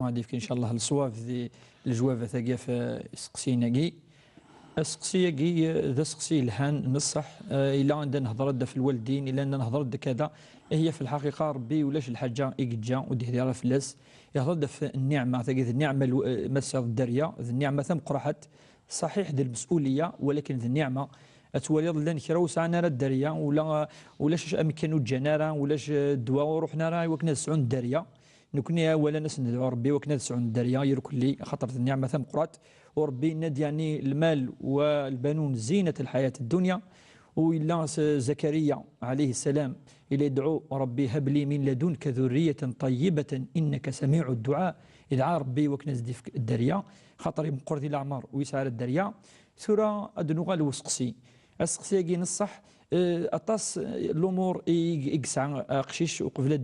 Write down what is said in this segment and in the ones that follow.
غادي ان شاء الله الصواف ذي الجوافه ثاقيه في سقسينا كي السقسيه كي ذا سقسي الهان نصح الا عندنا نهضر في الوالدين الا عندنا نهضر كذا. هي في الحقيقه ربي ولاش الحاجه يجا ودي ديالها فلاس يهضر في النعمه ثاقي النعمه مسا الدريه النعمه ثم قرحت صحيح ذي المسؤوليه ولكن ذي النعمه اتولي لنا كراو ساعنا الدريه ولاش امكانو الجناره ولاش الدواء ورحنا راه وكنا نسعون الدريه نكوني اولا ناس ندعو ربي وكنا نسعون الدريه يركل لي خاطر النعمه ثم قرات وربي ند يعني المال والبنون زينه الحياه الدنيا. وإلا زكريا عليه السلام إلى يدعو ربي هب لي من لدنك ذرية طيبة إنك سميع الدعاء يدعى ربي وكنز في الدريا خاطر مقرد الأعمار ويسعر الدريا سورة أدنوغا الوسقسي السقسي كي نصح أطاس الأمور يقسع قشيش وقبل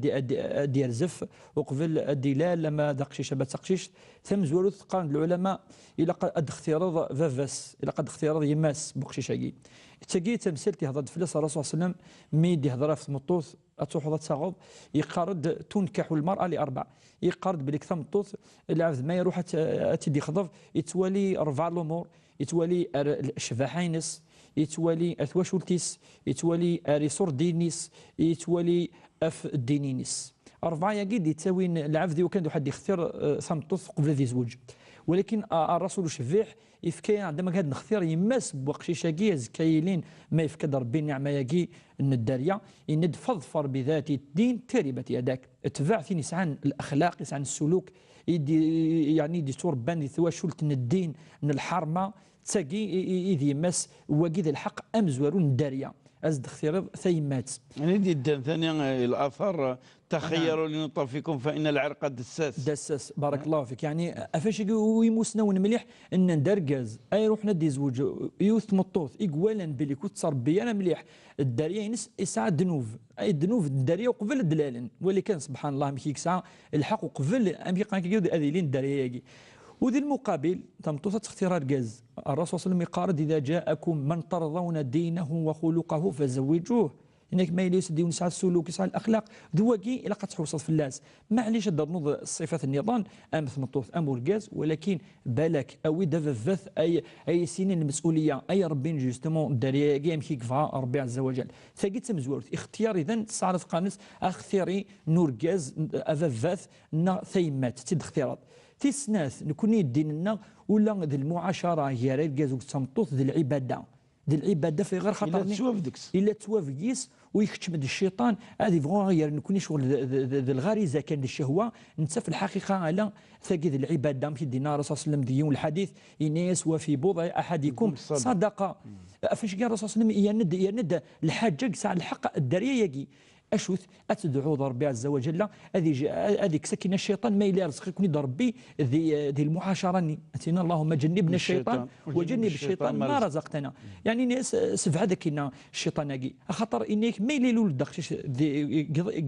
ديال زف وقبل الدلال لما ذا قشيش بات قشيش ثم زورو قال العلماء إلا قد اختيار فافاس إلا قد اختيار يماس بقشيشاكي تجي تمثيل تهضر فلاس الرسول صلى الله عليه وسلم مي يهضر في مطوث اتوحض تغض يقارد تنكح المراه لاربع يقارد بليك ثم طوث العبد ما يروح تدي خضف يتوالي رفع الامور يتوالي الشفاحينس يتوالي اثواشولتيس يتوالي ريسور دينيس يتوالي اف دينينيس أربعة يجد يتساوين العبد وكان حد يختار ثمطوث قبل ذي زوج ولكن الرسول شفيح يفكي عندما كان نختار يماس بوقشيشاكي زكايلين ما يفكد ربي النعمه ياكي الداريه يند فظفر بذات الدين تربت يداك اتباع في نسعان الاخلاق يسعان السلوك يعني دي توربان ثواشولت الدين من الحرمه تساقي اذ يماس وكيد الحق امزورون الداريه ازد اختيار ثيمات يعني جدا ثانيا الاثار تخيروا لنطفكم فان العرق دساس بارك الله فيك يعني افاش ويموسنا مليح ان ندركاز اي روح ندي زوج يوث مطوث اقوالا بلي كنت صار بي انا مليح الداريه ينس يسعى الذنوب اي الذنوب الداريه وقبل الدلالن ولي كان سبحان الله مكيك ساعه الحق وقبل امي كان كيقول اذيلين الداريه وذي المقابل تمطوثة اختيار الجاز الرسول صلى الله عليه وسلم يقارد إذا جاءكم من ترضون دينه وخلقه فزوجوه انك ما يليس ديون يسعى السلوك يسعى الاخلاق ذوقي الى قد تحوصل في الناس معليش نوض الصفات النظام ام ثمطوث ام الجاز ولكن بالك او دفث اي سنين المسؤوليه اي ربي جوستمون الداريه كيم كيكفا ربي عز وجل ثقيت مزورت اختيار اذا صارت قانس اختياري نور جاز افث ثيمات تد اختيارات تيسناث نكوني ديننا ولا ذي المعاشره هي راه الجاز وتمطوث ذي العباده ذي العباده في غير خطر الا توافقيس ويكتمد الشيطان هذه فغون غير نكوني شغل ذي الغريزه كان الشهوه انت في الحقيقه على ثقي ذي العباده مشي دينا الرسول صلى الله عليه وسلم ديون الحديث انيس وفي بضع احدكم صدقه فاش قال الرسول صلى الله عليه وسلم يند الحاجه ساعه الحق الدريه يجي اشوث اتدعو ربي عز وجل هذيك سكن الشيطان ما يلي رزقك كوني ربي ذي المعاشره اتينا اللهم جنبنا الشيطان وجنب الشيطان ما رزقتنا يعني ناس سبعه ذاك الشيطان كي خاطر انك ما يلي لول دخش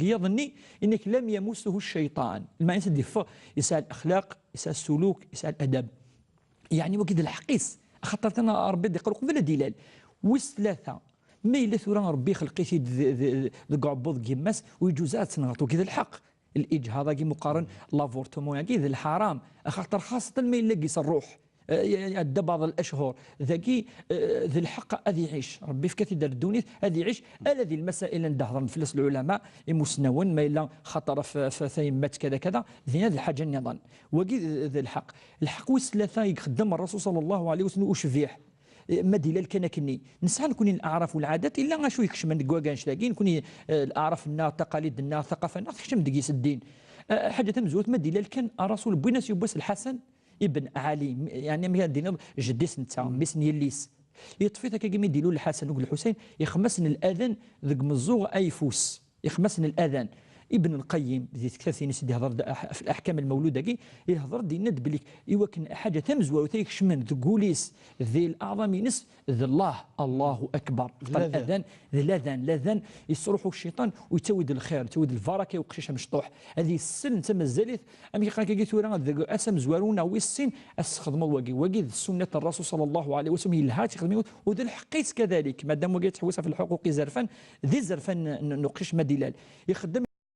يظني انك لم يمسه الشيطان ما يسدي يسال الاخلاق يسال السلوك يسال الادب يعني وكذا الحقيس خاطر انا ربي يقول قبل دلال وثلاثه ما إلا ثورة ربي خلقيتي ذ عبوض كيماس ويجوزات تنغطو كذا الحق الإجهاض كي مقارن لافورتمون كي ذا الحرام خاطر خاصة ما إلا قيس الروح يعدى بعض الاشهر ذاكي ذي الحق هذه يعيش ربي في كثير الدنيا هذه يعيش هذه المسائل ندهر نفلس العلماء مسنون ما الا خطر في ثيمات كذا كذا ذي هذه الحاجه النظام وكي ذي الحق وثلاثه يخدم الرسول صلى الله عليه وسلم وشفيح ما دلال كان كني نسعى نكون الاعراف والعادات الا غا شو يكشم كواكانش لاقي نكون الاعراف النا تقاليد النا ثقافه النا تكشم دقيس الدين حاجه مزوت ما دلال كان الرسول بويناس يبوس الحسن ابن علي يعني ما دينا جدي سنتا ميسن يليس يطفي هكا كيما يديروا الحسن والحسين يخمسن الاذان ذك مزوغ اي فوس يخمسن الاذان ابن القيم ذي كثير سيدي هضر في الاحكام المولوده كي يهضر ديند بليك ايوا كان حاجه تمزوه وتيكش من ذكوليس ذي الاعظم نس ذي الله اكبر الاذان ذي الاذان يصرخوا الشيطان ويتود الخير يتود البركه وقشيشه مشطوح هذه السن تما الزليث ام يقال كي ثورا اسم زوارونا ويسين استخدموا وكي سنه الرسول صلى الله عليه وسلم يلهات يخدموا وذي الحقيس كذلك مادام وكي تحوسها في الحقوق زرفان ذي زرفان نقش ما دلال يخدم